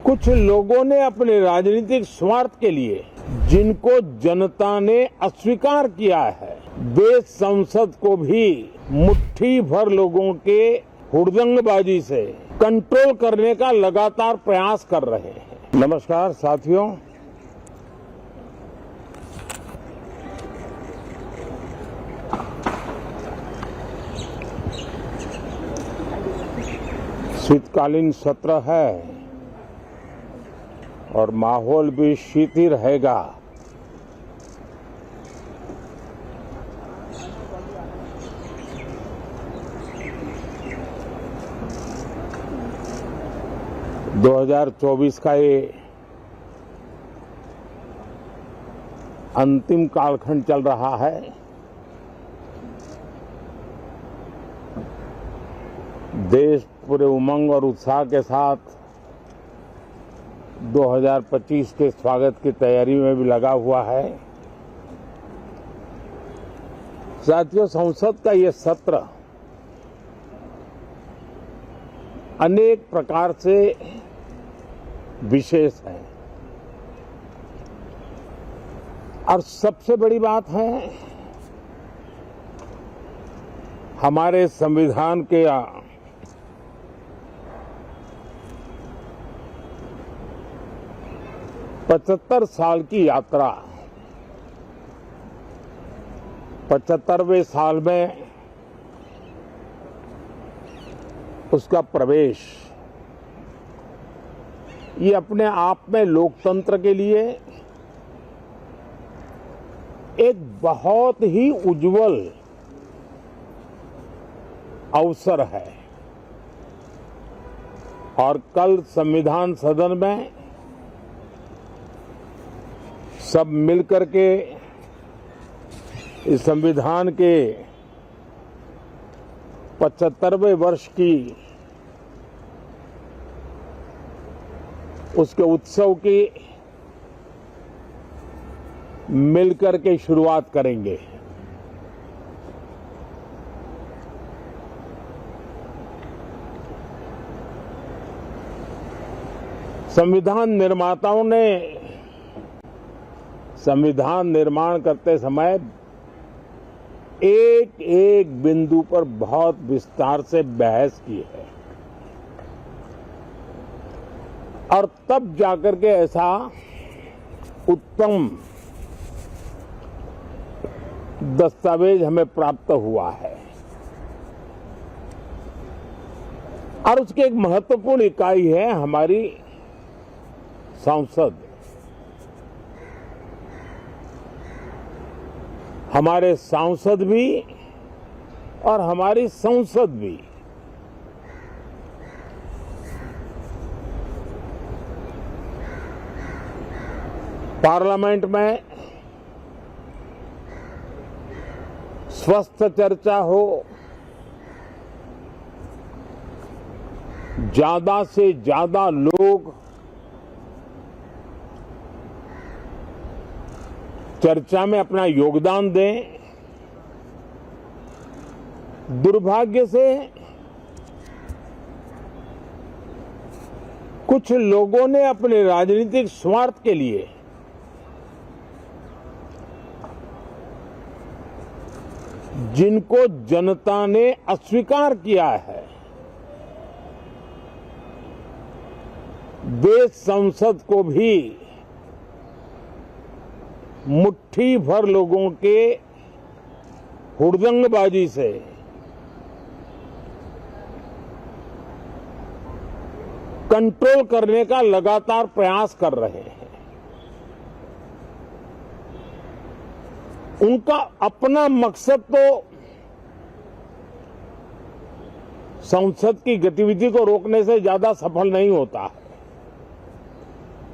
कुछ लोगों ने अपने राजनीतिक स्वार्थ के लिए जिनको जनता ने अस्वीकार किया है, वे संसद को भी मुट्ठी भर लोगों के हुड़दंगबाजी से कंट्रोल करने का लगातार प्रयास कर रहे हैं। नमस्कार साथियों, शीतकालीन सत्र है और माहौल भी शीत ही रहेगा। दो 2024 का ये अंतिम कालखंड चल रहा है। देश पूरे उमंग और उत्साह के साथ 2025 के स्वागत की तैयारी में भी लगा हुआ है। साथियों, संसद का ये सत्र अनेक प्रकार से विशेष है और सबसे बड़ी बात है, हमारे संविधान के 75 साल की यात्रा, 75वें साल में उसका प्रवेश, ये अपने आप में लोकतंत्र के लिए एक बहुत ही उज्जवल अवसर है। और कल संविधान सदन में सब मिलकर के इस संविधान के 75वें वर्ष की उसके उत्सव की मिलकर के शुरुआत करेंगे। संविधान निर्माताओं ने संविधान निर्माण करते समय एक एक बिंदु पर बहुत विस्तार से बहस की है और तब जाकर के ऐसा उत्तम दस्तावेज हमें प्राप्त हुआ है। और उसकी एक महत्वपूर्ण इकाई है हमारी संसद। हमारे सांसद भी और हमारी संसद भी पार्लियामेंट में स्वस्थ चर्चा हो, ज्यादा से ज्यादा लोग चर्चा में अपना योगदान दें। दुर्भाग्य से कुछ लोगों ने अपने राजनीतिक स्वार्थ के लिए जिनको जनता ने अस्वीकार किया है, वे संसद को भी मुट्ठी भर लोगों के हुड़दंगबाजी से कंट्रोल करने का लगातार प्रयास कर रहे हैं। उनका अपना मकसद तो संसद की गतिविधि को रोकने से ज्यादा सफल नहीं होता है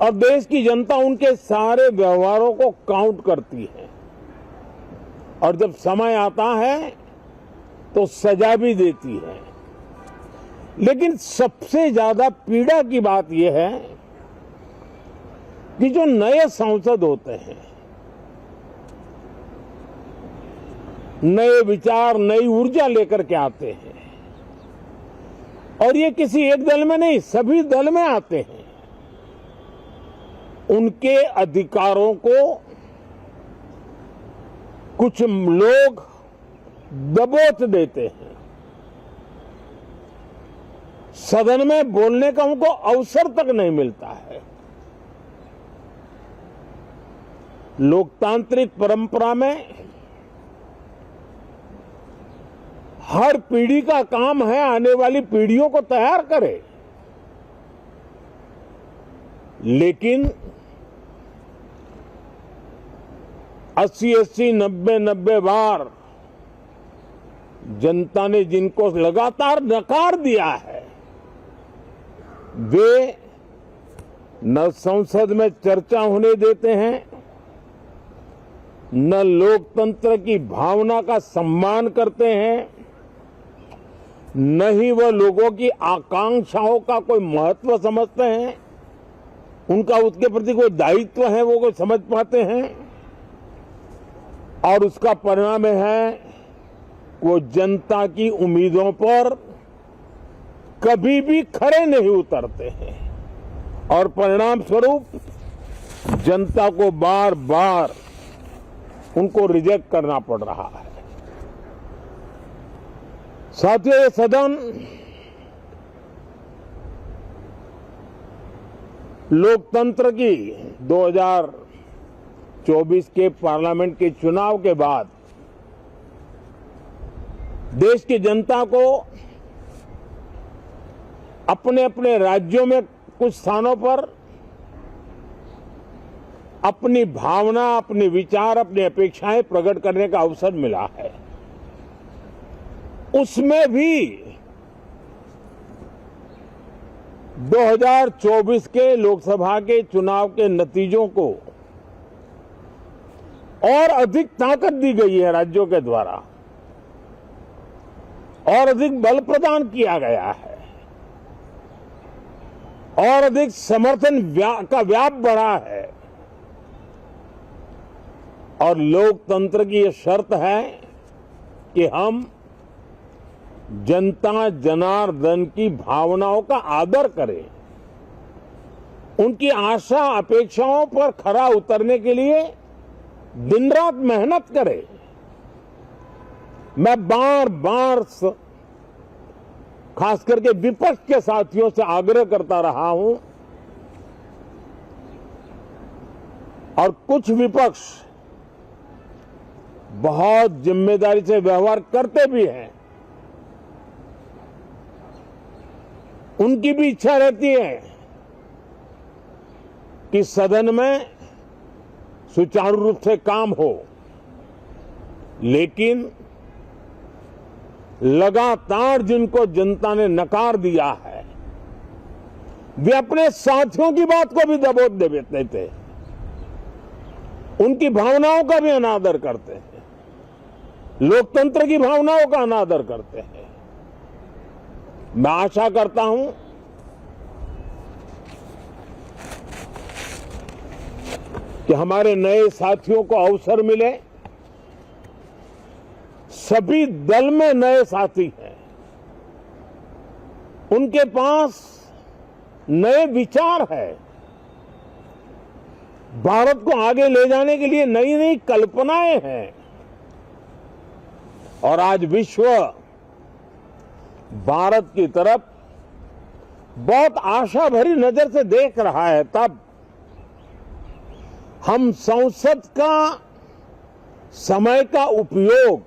और देश की जनता उनके सारे व्यवहारों को काउंट करती है और जब समय आता है तो सजा भी देती है। लेकिन सबसे ज्यादा पीड़ा की बात यह है कि जो नए सांसद होते हैं, नए विचार, नई ऊर्जा लेकर के आते हैं और ये किसी एक दल में नहीं, सभी दल में आते हैं। उनके अधिकारों को कुछ लोग दबोच देते हैं। सदन में बोलने का उनको अवसर तक नहीं मिलता है। लोकतांत्रिक परंपरा में हर पीढ़ी का काम है आने वाली पीढ़ियों को तैयार करे, लेकिन 80-80, 90-90 बार जनता ने जिनको लगातार नकार दिया है, वे न संसद में चर्चा होने देते हैं, न लोकतंत्र की भावना का सम्मान करते हैं, न ही वह लोगों की आकांक्षाओं का कोई महत्व समझते हैं, उनका उसके प्रति कोई दायित्व है वो कोई समझ पाते हैं। और उसका परिणाम है वो जनता की उम्मीदों पर कभी भी खरे नहीं उतरते हैं और परिणाम स्वरूप जनता को बार बार उनको रिजेक्ट करना पड़ रहा है। साथियों, ये सदन लोकतंत्र की 2024 के पार्लियामेंट के चुनाव के बाद देश की जनता को अपने अपने राज्यों में कुछ स्थानों पर अपनी भावना, अपने विचार, अपनी अपेक्षाएं प्रकट करने का अवसर मिला है। उसमें भी 2024 के लोकसभा के चुनाव के नतीजों को और अधिक ताकत दी गई है राज्यों के द्वारा और अधिक बल प्रदान किया गया है और अधिक समर्थन का व्याप बढ़ा है। और लोकतंत्र की यह शर्त है कि हम जनता जनार्दन की भावनाओं का आदर करें, उनकी आशा अपेक्षाओं पर खरा उतरने के लिए दिन रात मेहनत करें। मैं बार बार खास करके विपक्ष के साथियों से आग्रह करता रहा हूं और कुछ विपक्ष बहुत जिम्मेदारी से व्यवहार करते भी हैं। उनकी भी इच्छा रहती है कि सदन में सुचारू रूप से काम हो, लेकिन लगातार जिनको जनता ने नकार दिया है, वे अपने साथियों की बात को भी दबोच देते थे, उनकी भावनाओं का भी अनादर करते हैं, लोकतंत्र की भावनाओं का अनादर करते हैं। मैं आशा करता हूं कि हमारे नए साथियों को अवसर मिले। सभी दल में नए साथी हैं, उनके पास नए विचार है, भारत को आगे ले जाने के लिए नई नई कल्पनाएं हैं और आज विश्व भारत की तरफ बहुत आशा भरी नजर से देख रहा है। तब हम संसद का समय का उपयोग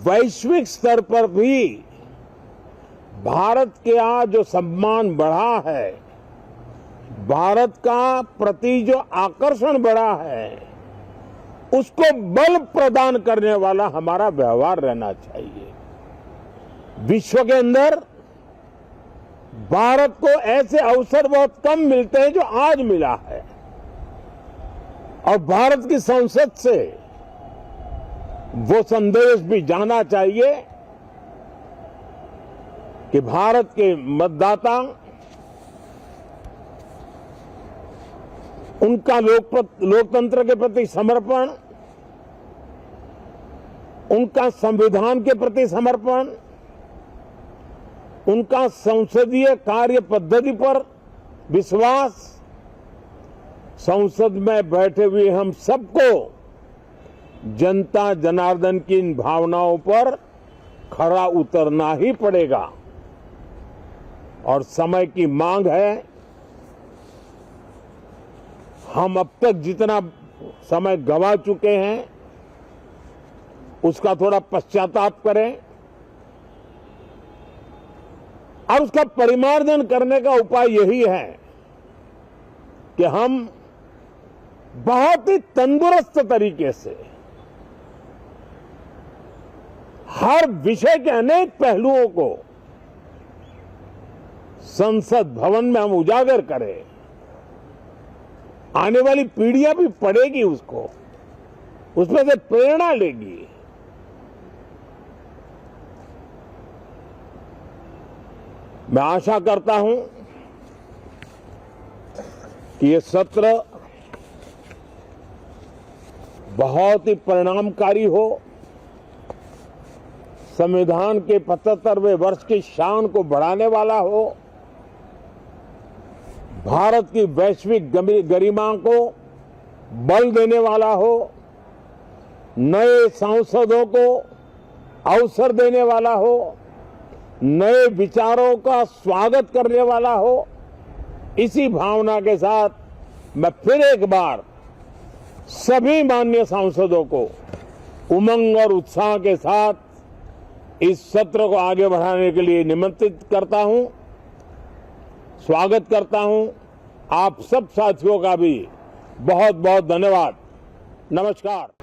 वैश्विक स्तर पर भी भारत के आज जो सम्मान बढ़ा है, भारत का प्रति जो आकर्षण बढ़ा है, उसको बल प्रदान करने वाला हमारा व्यवहार रहना चाहिए। विश्व के अंदर भारत को ऐसे अवसर बहुत कम मिलते हैं जो आज मिला है और भारत की संसद से वो संदेश भी जाना चाहिए कि भारत के मतदाता उनका लोकतंत्र के प्रति समर्पण, उनका संविधान के प्रति समर्पण, उनका संसदीय कार्य पद्धति पर विश्वास संसद में बैठे हुए हम सबको जनता जनार्दन की इन भावनाओं पर खरा उतरना ही पड़ेगा और समय की मांग है। हम अब तक जितना समय गंवा चुके हैं उसका थोड़ा पश्चाताप करें और उसका परिमार्जन करने का उपाय यही है कि हम बहुत ही तंदुरुस्त तरीके से हर विषय के अनेक पहलुओं को संसद भवन में हम उजागर करें। आने वाली पीढ़ियां भी पढ़ेगी उसको, उसमें से प्रेरणा लेगी। मैं आशा करता हूं कि ये सत्र बहुत ही परिणामकारी हो, संविधान के 75वें वर्ष की शान को बढ़ाने वाला हो, भारत की वैश्विक गरिमा को बल देने वाला हो, नए सांसदों को अवसर देने वाला हो, नए विचारों का स्वागत करने वाला हो। इसी भावना के साथ मैं फिर एक बार सभी माननीय सांसदों को उमंग और उत्साह के साथ इस सत्र को आगे बढ़ाने के लिए निमंत्रित करता हूं, स्वागत करता हूं। आप सब साथियों का भी बहुत बहुत धन्यवाद। नमस्कार।